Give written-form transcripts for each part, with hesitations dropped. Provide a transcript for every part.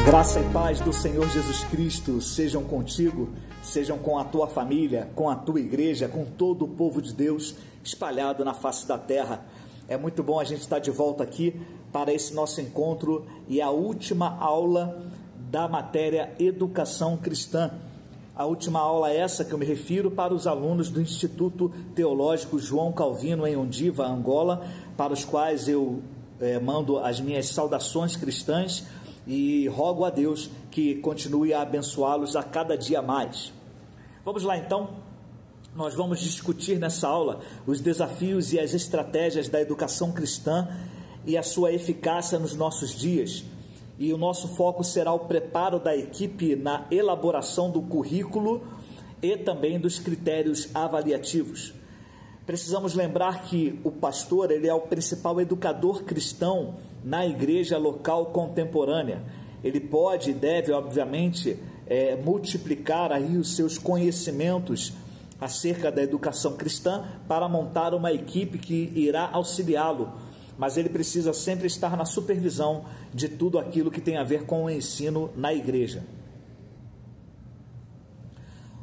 Graça e paz do Senhor Jesus Cristo sejam contigo, sejam com a tua família, com a tua igreja, com todo o povo de Deus espalhado na face da terra. É muito bom a gente estar de volta aqui para esse nosso encontro e a última aula da matéria Educação Cristã. A última aula é essa que eu me refiro para os alunos do Instituto Teológico João Calvino em Ondiva, Angola, para os quais eu mando as minhas saudações cristãs e rogo a Deus que continue a abençoá-los a cada dia mais. Vamos lá então, nós vamos discutir nessa aula os desafios e as estratégias da educação cristã e a sua eficácia nos nossos dias. E o nosso foco será o preparo da equipe na elaboração do currículo e também dos critérios avaliativos. Precisamos lembrar que o pastor, ele é o principal educador cristão na igreja local contemporânea. Ele pode e deve, obviamente, multiplicar aí os seus conhecimentos acerca da educação cristã para montar uma equipe que irá auxiliá-lo, mas ele precisa sempre estar na supervisão de tudo aquilo que tem a ver com o ensino na igreja.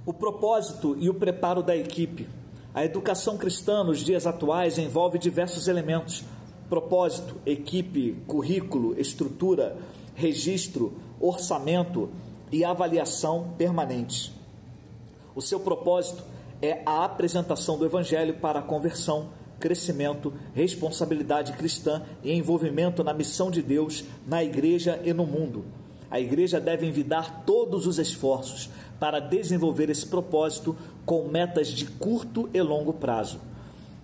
O propósito e o preparo da equipe. A educação cristã nos dias atuais envolve diversos elementos: propósito, equipe, currículo, estrutura, registro, orçamento e avaliação permanente. O seu propósito é a apresentação do Evangelho para a conversão, crescimento, responsabilidade cristã e envolvimento na missão de Deus na igreja e no mundo. A igreja deve envidar todos os esforços para desenvolver esse propósito com metas de curto e longo prazo.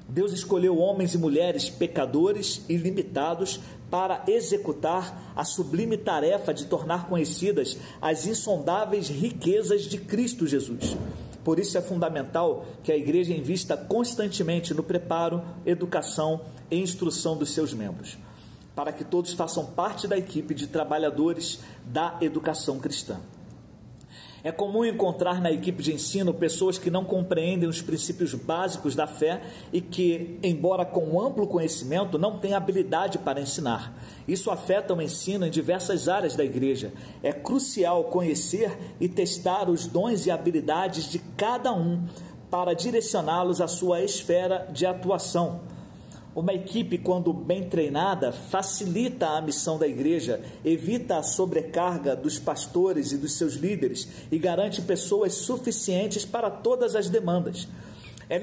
Deus escolheu homens e mulheres pecadores e limitados para executar a sublime tarefa de tornar conhecidas as insondáveis riquezas de Cristo Jesus. Por isso é fundamental que a igreja invista constantemente no preparo, educação e instrução dos seus membros, para que todos façam parte da equipe de trabalhadores da educação cristã. É comum encontrar na equipe de ensino pessoas que não compreendem os princípios básicos da fé e que, embora com amplo conhecimento, não têm habilidade para ensinar. Isso afeta o ensino em diversas áreas da igreja. É crucial conhecer e testar os dons e habilidades de cada um para direcioná-los à sua esfera de atuação. Uma equipe, quando bem treinada, facilita a missão da igreja, evita a sobrecarga dos pastores e dos seus líderes e garante pessoas suficientes para todas as demandas. É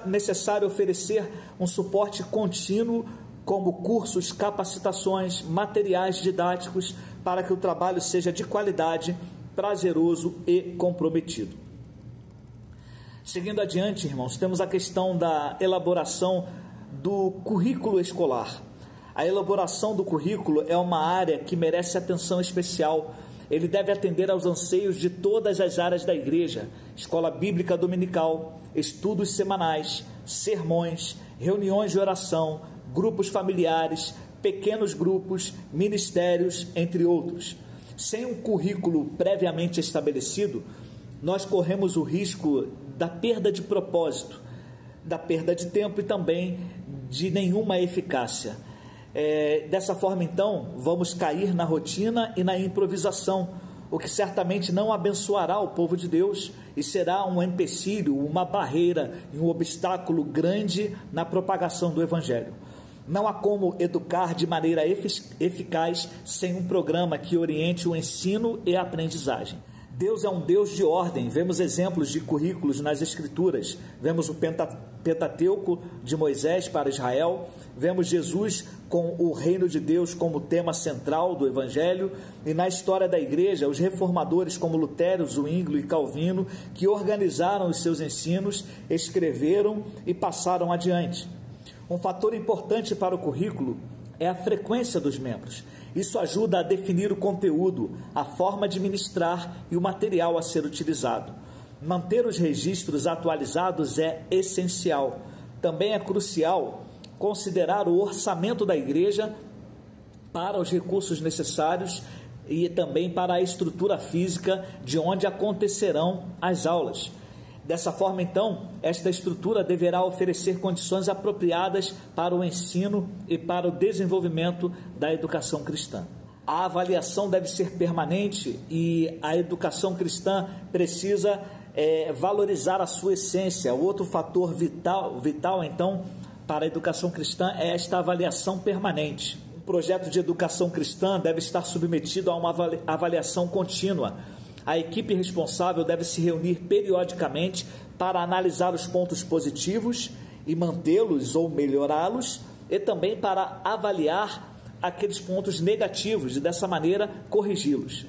necessário oferecer um suporte contínuo, como cursos, capacitações, materiais didáticos, para que o trabalho seja de qualidade, prazeroso e comprometido. Seguindo adiante, irmãos, temos a questão da elaboração do currículo escolar. A elaboração do currículo é uma área que merece atenção especial. Ele deve atender aos anseios de todas as áreas da igreja: escola bíblica dominical, estudos semanais, sermões, reuniões de oração, grupos familiares, pequenos grupos, ministérios, entre outros. Sem um currículo previamente estabelecido, nós corremos o risco da perda de propósito, da perda de tempo e também de nenhuma eficácia. Dessa forma, então, vamos cair na rotina e na improvisação, o que certamente não abençoará o povo de Deus e será um empecilho, uma barreira e um obstáculo grande na propagação do Evangelho. Não há como educar de maneira eficaz sem um programa que oriente o ensino e a aprendizagem. Deus é um Deus de ordem. Vemos exemplos de currículos nas Escrituras. Vemos o Pentateuco de Moisés para Israel. Vemos Jesus com o reino de Deus como tema central do Evangelho. E na história da igreja, os reformadores como Lutero, Zwinglio e Calvino, que organizaram os seus ensinos, escreveram e passaram adiante. Um fator importante para o currículo é a frequência dos membros. Isso ajuda a definir o conteúdo, a forma de ministrar e o material a ser utilizado. Manter os registros atualizados é essencial. Também é crucial considerar o orçamento da igreja para os recursos necessários e também para a estrutura física de onde acontecerão as aulas. Dessa forma, então, esta estrutura deverá oferecer condições apropriadas para o ensino e para o desenvolvimento da educação cristã. A avaliação deve ser permanente e a educação cristã precisa valorizar a sua essência. Outro fator vital, então, para a educação cristã é esta avaliação permanente. O projeto de educação cristã deve estar submetido a uma avaliação contínua. A equipe responsável deve se reunir periodicamente para analisar os pontos positivos e mantê-los ou melhorá-los, e também para avaliar aqueles pontos negativos e dessa maneira corrigi-los.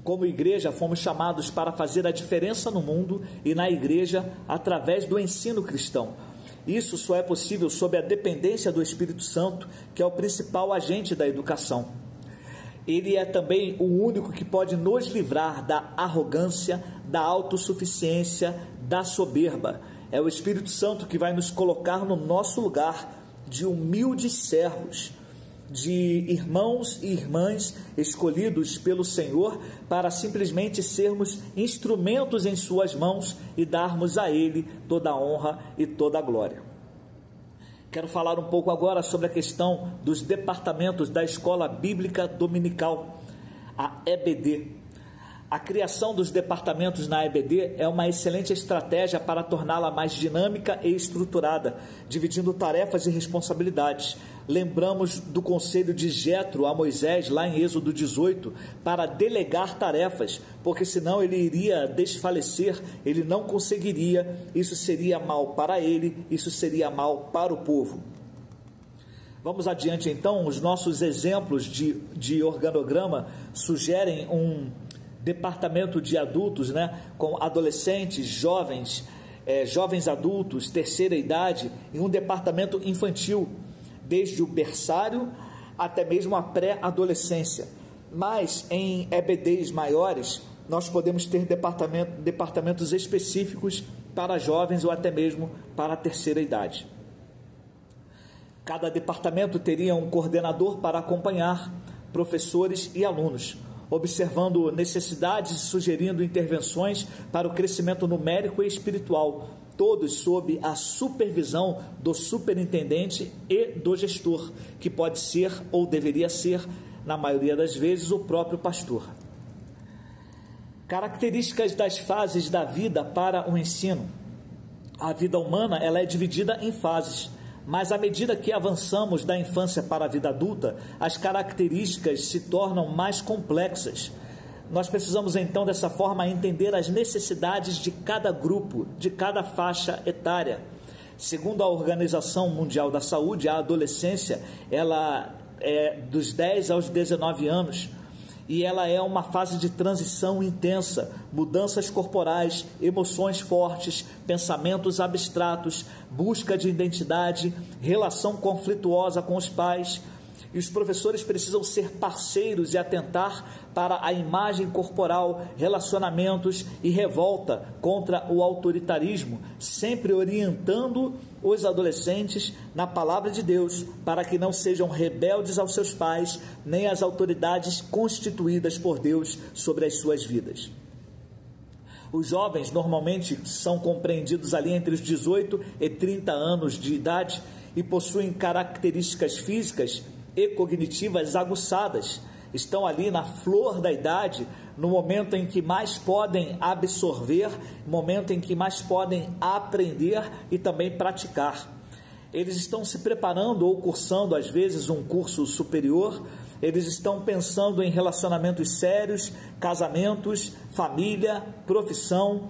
Como igreja, fomos chamados para fazer a diferença no mundo e na igreja através do ensino cristão. Isso só é possível sob a dependência do Espírito Santo, que é o principal agente da educação. Ele é também o único que pode nos livrar da arrogância, da autossuficiência, da soberba. É o Espírito Santo que vai nos colocar no nosso lugar de humildes servos, de irmãos e irmãs escolhidos pelo Senhor para simplesmente sermos instrumentos em suas mãos e darmos a Ele toda a honra e toda a glória. Quero falar um pouco agora sobre a questão dos departamentos da Escola Bíblica Dominical, a EBD. A criação dos departamentos na EBD é uma excelente estratégia para torná-la mais dinâmica e estruturada, dividindo tarefas e responsabilidades. Lembramos do conselho de Jetro a Moisés, lá em Êxodo 18, para delegar tarefas, porque senão ele iria desfalecer, ele não conseguiria, isso seria mal para ele, isso seria mal para o povo. Vamos adiante então, os nossos exemplos de organograma sugerem um departamento de adultos, com adolescentes, jovens, jovens adultos, terceira idade, e um departamento infantil, desde o berçário até mesmo a pré-adolescência. Mas em EBDs maiores, nós podemos ter departamentos específicos para jovens ou até mesmo para a terceira idade. Cada departamento teria um coordenador para acompanhar professores e alunos, observando necessidades e sugerindo intervenções para o crescimento numérico e espiritual, todos sob a supervisão do superintendente e do gestor, que pode ser ou deveria ser, na maioria das vezes, o próprio pastor. Características das fases da vida para o ensino. A vida humana ela é dividida em fases, mas à medida que avançamos da infância para a vida adulta, as características se tornam mais complexas. Nós precisamos então dessa forma entender as necessidades de cada grupo, de cada faixa etária. Segundo a Organização Mundial da Saúde, a adolescência ela é dos 10 aos 19 anos e ela é uma fase de transição intensa, mudanças corporais, emoções fortes, pensamentos abstratos, busca de identidade, relação conflituosa com os pais. E os professores precisam ser parceiros e atentar para a imagem corporal, relacionamentos e revolta contra o autoritarismo, sempre orientando os adolescentes na palavra de Deus, para que não sejam rebeldes aos seus pais, nem às autoridades constituídas por Deus sobre as suas vidas. Os jovens normalmente são compreendidos ali entre os 18 e 30 anos de idade e possuem características físicas e cognitivas aguçadas, estão ali na flor da idade, no momento em que mais podem absorver, momento em que mais podem aprender e também praticar. Eles estão se preparando ou cursando às vezes um curso superior, eles estão pensando em relacionamentos sérios, casamentos, família, profissão,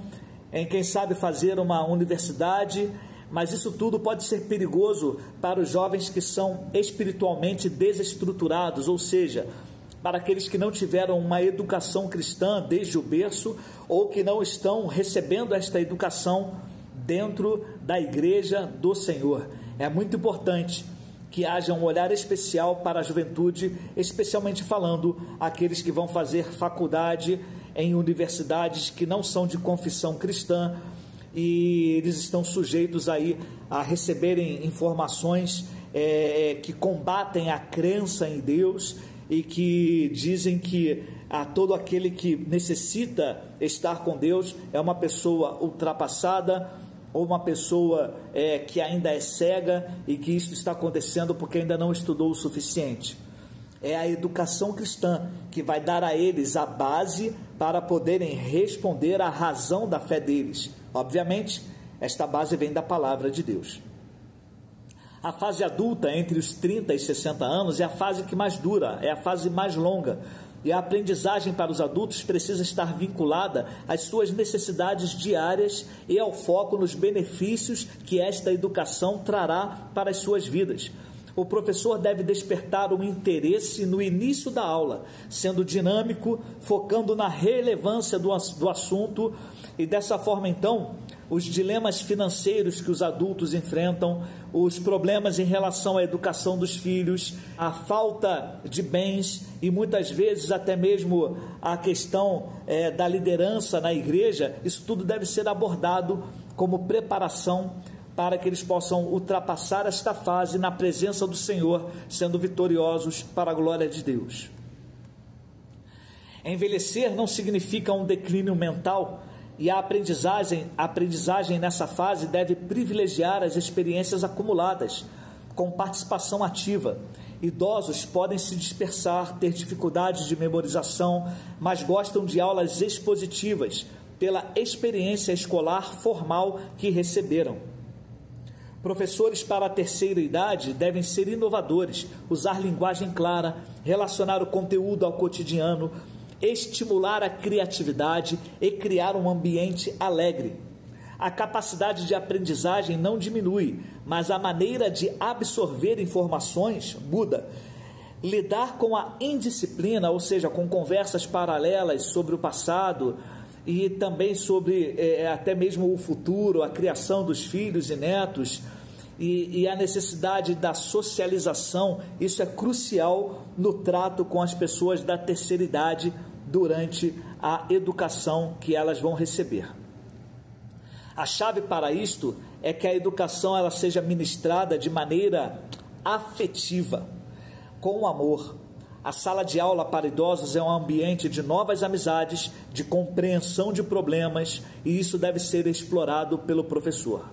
em quem sabe fazer uma universidade. Mas isso tudo pode ser perigoso para os jovens que são espiritualmente desestruturados, ou seja, para aqueles que não tiveram uma educação cristã desde o berço ou que não estão recebendo esta educação dentro da igreja do Senhor. É muito importante que haja um olhar especial para a juventude, especialmente falando aqueles que vão fazer faculdade em universidades que não são de confissão cristã, e eles estão sujeitos aí a receberem informações que combatem a crença em Deus e que dizem que todo aquele que necessita estar com Deus é uma pessoa ultrapassada ou uma pessoa que ainda é cega e que isso está acontecendo porque ainda não estudou o suficiente. É a educação cristã que vai dar a eles a base para poderem responder à razão da fé deles. Obviamente, esta base vem da palavra de Deus. A fase adulta, entre os 30 e 60 anos, é a fase que mais dura, é a fase mais longa. E a aprendizagem para os adultos precisa estar vinculada às suas necessidades diárias e ao foco nos benefícios que esta educação trará para as suas vidas. O professor deve despertar um interesse no início da aula, sendo dinâmico, focando na relevância do assunto, e dessa forma, então, os dilemas financeiros que os adultos enfrentam, os problemas em relação à educação dos filhos, a falta de bens e muitas vezes até mesmo a questão da liderança na igreja, isso tudo deve ser abordado como preparação para que eles possam ultrapassar esta fase na presença do Senhor, sendo vitoriosos para a glória de Deus. Envelhecer não significa um declínio mental, e a aprendizagem nessa fase deve privilegiar as experiências acumuladas, com participação ativa. Idosos podem se dispersar, ter dificuldades de memorização, mas gostam de aulas expositivas, pela experiência escolar formal que receberam. Professores para a terceira idade devem ser inovadores, usar linguagem clara, relacionar o conteúdo ao cotidiano, estimular a criatividade e criar um ambiente alegre. A capacidade de aprendizagem não diminui, mas a maneira de absorver informações muda. Lidar com a indisciplina, ou seja, com conversas paralelas sobre o passado e também sobre até mesmo o futuro, a criação dos filhos e netos, e a necessidade da socialização, isso é crucial no trato com as pessoas da terceira idade durante a educação que elas vão receber. A chave para isto é que a educação ela seja ministrada de maneira afetiva, com amor. A sala de aula para idosos é um ambiente de novas amizades, de compreensão de problemas, e isso deve ser explorado pelo professor.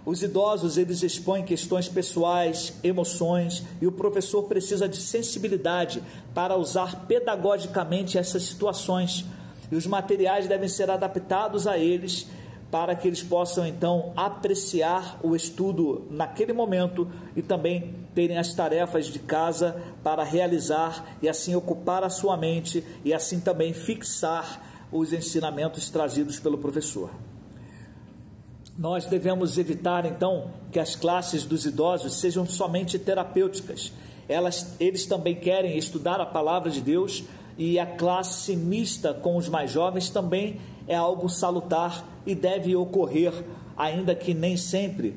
Os idosos, eles expõem questões pessoais, emoções, e o professor precisa de sensibilidade para usar pedagogicamente essas situações, e os materiais devem ser adaptados a eles, para que eles possam então apreciar o estudo naquele momento e também terem as tarefas de casa para realizar e assim ocupar a sua mente e assim também fixar os ensinamentos trazidos pelo professor. Nós devemos evitar então que as classes dos idosos sejam somente terapêuticas. Eles também querem estudar a palavra de Deus, e a classe mista com os mais jovens também é algo salutar e deve ocorrer, ainda que nem sempre,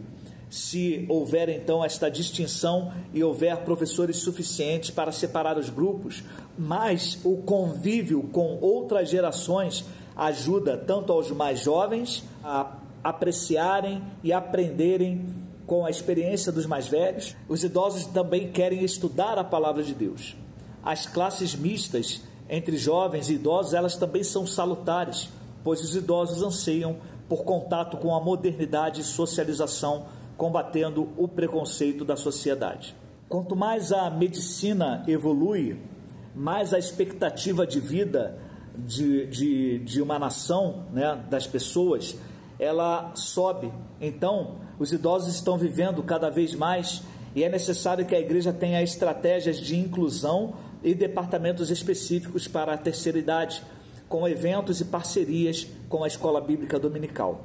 se houver então esta distinção e houver professores suficientes para separar os grupos, mas o convívio com outras gerações ajuda tanto aos mais jovens a apreciarem e aprenderem com a experiência dos mais velhos. Os idosos também querem estudar a palavra de Deus. As classes mistas entre jovens e idosos, elas também são salutares, pois os idosos anseiam por contato com a modernidade e socialização, combatendo o preconceito da sociedade. Quanto mais a medicina evolui, mais a expectativa de vida de uma nação, das pessoas, ela sobe. Então, os idosos estão vivendo cada vez mais, e é necessário que a igreja tenha estratégias de inclusão e departamentos específicos para a terceira idade, com eventos e parcerias com a escola bíblica dominical.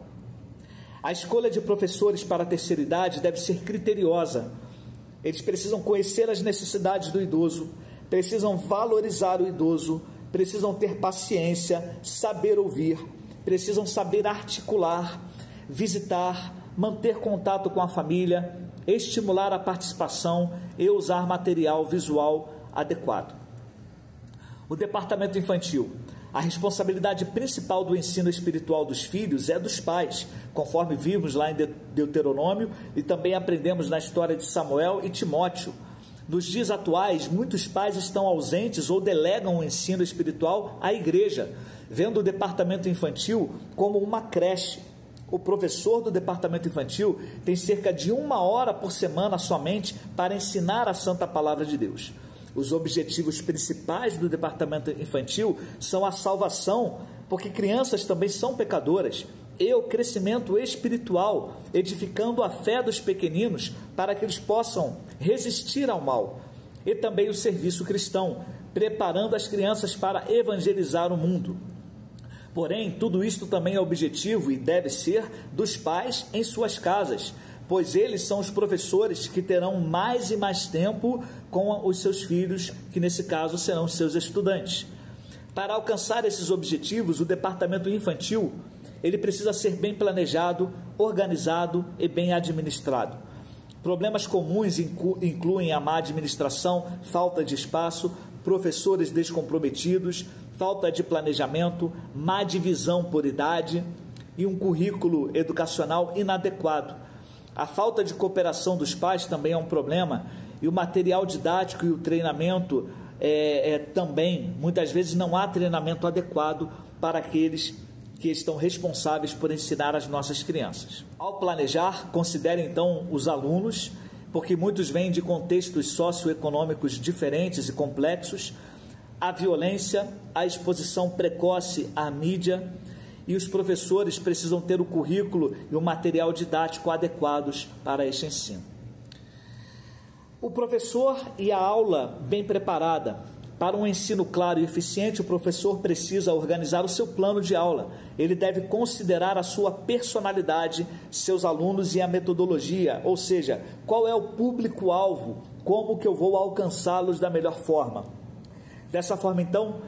A escolha de professores para a terceira idade deve ser criteriosa. Eles precisam conhecer as necessidades do idoso, precisam valorizar o idoso, precisam ter paciência, saber ouvir, precisam saber articular, visitar, manter contato com a família, estimular a participação e usar material visual adequado. O departamento infantil. A responsabilidade principal do ensino espiritual dos filhos é dos pais, conforme vimos lá em Deuteronômio e também aprendemos na história de Samuel e Timóteo. Nos dias atuais, muitos pais estão ausentes ou delegam o ensino espiritual à igreja, vendo o departamento infantil como uma creche. O professor do departamento infantil tem cerca de 1 hora por semana somente para ensinar a santa palavra de Deus. Os objetivos principais do departamento infantil são a salvação, porque crianças também são pecadoras, e o crescimento espiritual, edificando a fé dos pequeninos para que eles possam resistir ao mal, e também o serviço cristão, preparando as crianças para evangelizar o mundo. Porém, tudo isto também é objetivo e deve ser dos pais em suas casas, pois eles são os professores que terão mais e mais tempo com os seus filhos, que nesse caso serão seus estudantes. Para alcançar esses objetivos, o departamento infantil, ele precisa ser bem planejado, organizado e bem administrado. Problemas comuns incluem a má administração, falta de espaço, professores descomprometidos, falta de planejamento, má divisão por idade e um currículo educacional inadequado. A falta de cooperação dos pais também é um problema, e o material didático e o treinamento também, muitas vezes não há treinamento adequado para aqueles que estão responsáveis por ensinar as nossas crianças. Ao planejar, considere então os alunos, porque muitos vêm de contextos socioeconômicos diferentes e complexos, a violência, a exposição precoce à mídia, e os professores precisam ter o currículo e o material didático adequados para este ensino. O professor e a aula bem preparada. Para um ensino claro e eficiente, o professor precisa organizar o seu plano de aula. Ele deve considerar a sua personalidade, seus alunos e a metodologia, ou seja, qual é o público-alvo, como que eu vou alcançá-los da melhor forma. Dessa forma, então,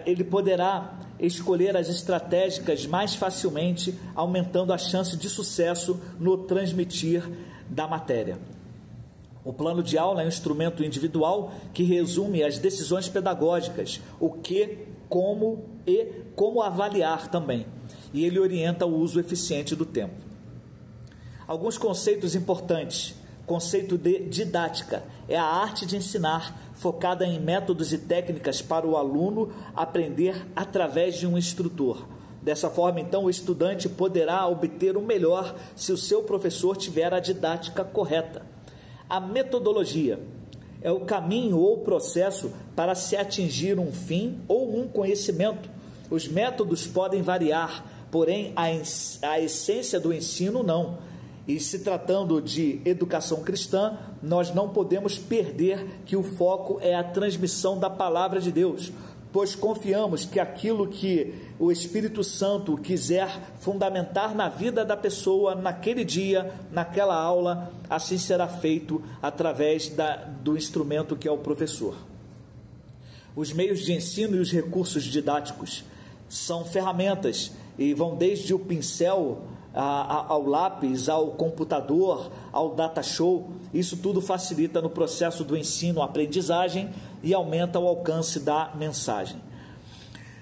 ele poderá escolher as estratégicas mais facilmente, aumentando a chance de sucesso no transmitir da matéria. O plano de aula é um instrumento individual que resume as decisões pedagógicas, o que, como e como avaliar também, e ele orienta o uso eficiente do tempo. Alguns conceitos importantes. Conceito de didática é a arte de ensinar, focada em métodos e técnicas para o aluno aprender através de um instrutor. Dessa forma, então, o estudante poderá obter o melhor se o seu professor tiver a didática correta. A metodologia é o caminho ou processo para se atingir um fim ou um conhecimento. Os métodos podem variar, porém a essência do ensino não. E se tratando de educação cristã, nós não podemos perder que o foco é a transmissão da palavra de Deus, pois confiamos que aquilo que o Espírito Santo quiser fundamentar na vida da pessoa naquele dia, naquela aula, assim será feito através do instrumento que é o professor. Os meios de ensino e os recursos didáticos são ferramentas e vão desde o pincel ao lápis, ao computador, ao data show. Isso tudo facilita no processo do ensino-aprendizagem e aumenta o alcance da mensagem.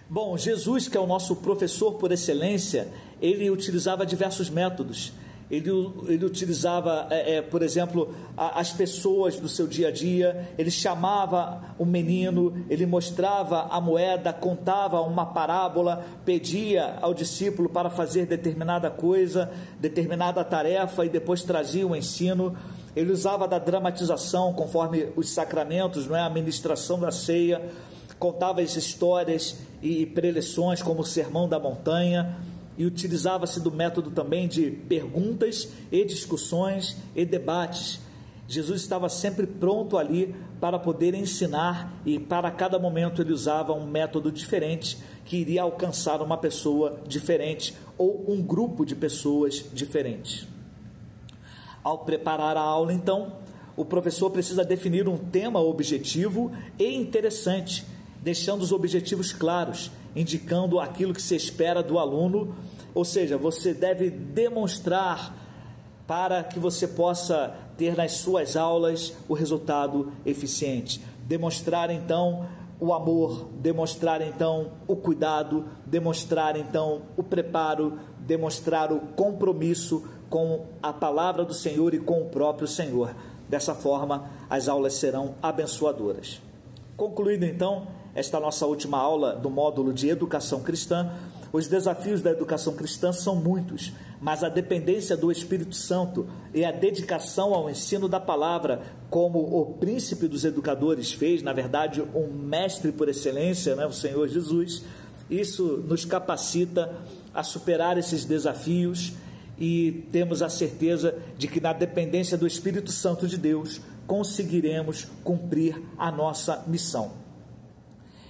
Bom, Jesus, que é o nosso professor por excelência, ele utilizava diversos métodos. Ele utilizava, por exemplo, as pessoas do seu dia a dia. Ele chamava o menino, ele mostrava a moeda, contava uma parábola, pedia ao discípulo para fazer determinada coisa, determinada tarefa, e depois trazia o ensino. Ele usava da dramatização conforme os sacramentos, a ministração da ceia, contava as histórias e preleções como o Sermão da Montanha, e utilizava-se do método também de perguntas e discussões e debates. Jesus estava sempre pronto ali para poder ensinar, e para cada momento ele usava um método diferente que iria alcançar uma pessoa diferente ou um grupo de pessoas diferentes. Ao preparar a aula, então, o professor precisa definir um tema objetivo e interessante, deixando os objetivos claros, indicando aquilo que se espera do aluno, ou seja, você deve demonstrar para que você possa ter nas suas aulas o resultado eficiente. Demonstrar então o amor, demonstrar então o cuidado, demonstrar então o preparo, demonstrar o compromisso com a palavra do Senhor e com o próprio Senhor. Dessa forma, as aulas serão abençoadoras. Concluído então esta nossa última aula do módulo de Educação Cristã, Os desafios da educação cristã são muitos, mas a dependência do Espírito Santo e a dedicação ao ensino da palavra, como o príncipe dos educadores fez, na verdade, um mestre por excelência, né, o Senhor Jesus, isso nos capacita a superar esses desafios e temos a certeza de que na dependência do Espírito Santo de Deus conseguiremos cumprir a nossa missão.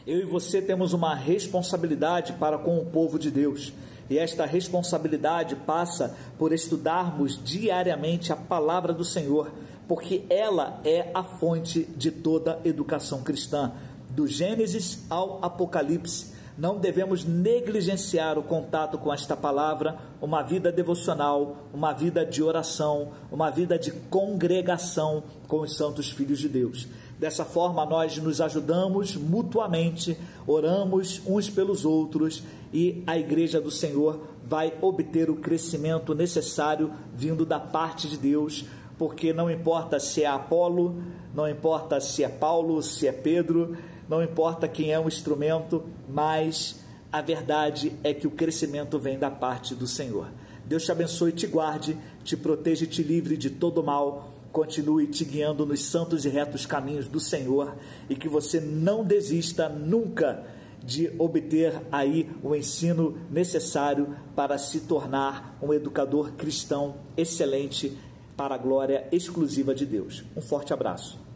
Eu e você temos uma responsabilidade para com o povo de Deus, e esta responsabilidade passa por estudarmos diariamente a palavra do Senhor, porque ela é a fonte de toda educação cristã, do Gênesis ao Apocalipse. Não devemos negligenciar o contato com esta palavra, uma vida devocional, uma vida de oração, uma vida de congregação com os santos filhos de Deus. Dessa forma, nós nos ajudamos mutuamente, oramos uns pelos outros e a igreja do Senhor vai obter o crescimento necessário vindo da parte de Deus, porque não importa se é Apolo, não importa se é Paulo, se é Pedro, não importa quem é o instrumento, mas a verdade é que o crescimento vem da parte do Senhor. Deus te abençoe, te guarde, te proteja e te livre de todo mal. Continue te guiando nos santos e retos caminhos do Senhor e que você não desista nunca de obter aí o ensino necessário para se tornar um educador cristão excelente para a glória exclusiva de Deus. Um forte abraço.